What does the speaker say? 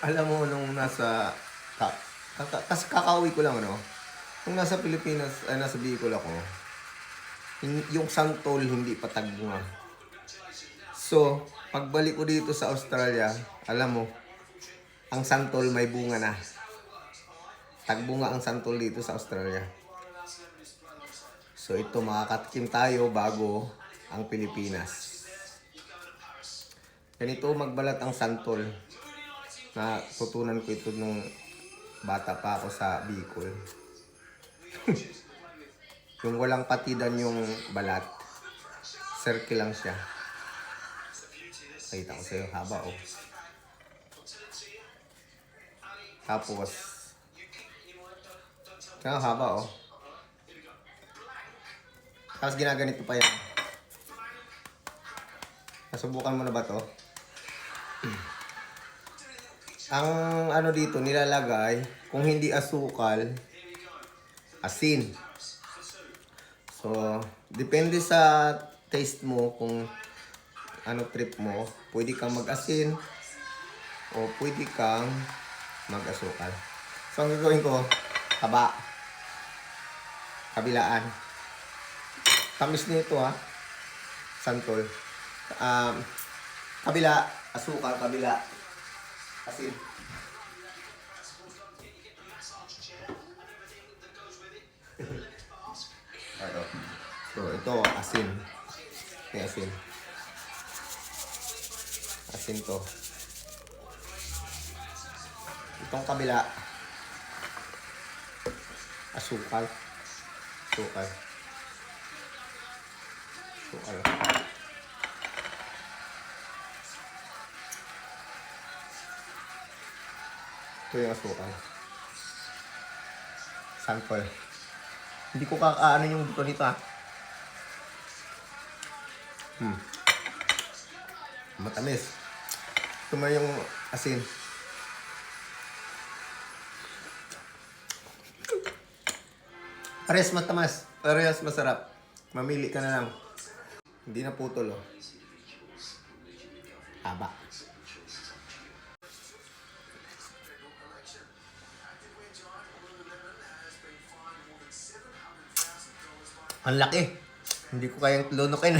Alam mo nung nasa kasi kakauwi ko lang ano. Nung nasa Pilipinas, ay nasa Bicol ako. Yung santol hindi pa tagbunga. So, pagbalik ko dito sa Australia, alam mo, ang santol may bunga na. Tagbunga ang santol dito sa Australia. So, ito makakatikim tayo bago ang Pilipinas. Ganito magbalat ang santol. Natutunan ko ito nung bata pa ako sa Bicol. Yung walang patidan yung balat. Circle lang siya. Kita ko sa'yo, haba oh. Tapos, kaya haba oh. Tapos ginaganito pa yan. Nasubukan mo na ba to? Ang ano dito nilalagay, kung hindi asukal, asin. So, depende sa taste mo kung ano trip mo. Pwede kang mag-asin o pwede kang mag-asukal. So, ang gagawin ko, taba. Kabilaan. Tamis nito ha. Santol. Kabila, asukal, kabila. Asin. Ito. So, ito, asin. May asin. Asin to. Itong kabila. Asukal. Asukal. Asukal. Ito yung asukal. Sample. Hindi ko kakaano yung buto nito ha. Matamis. Ito mo yung asin. Parehas matamas. Parehas masarap. Mamili ka na lang. Hindi na putol oh. Haba. Ang laki. Hindi ko kayang lunukin.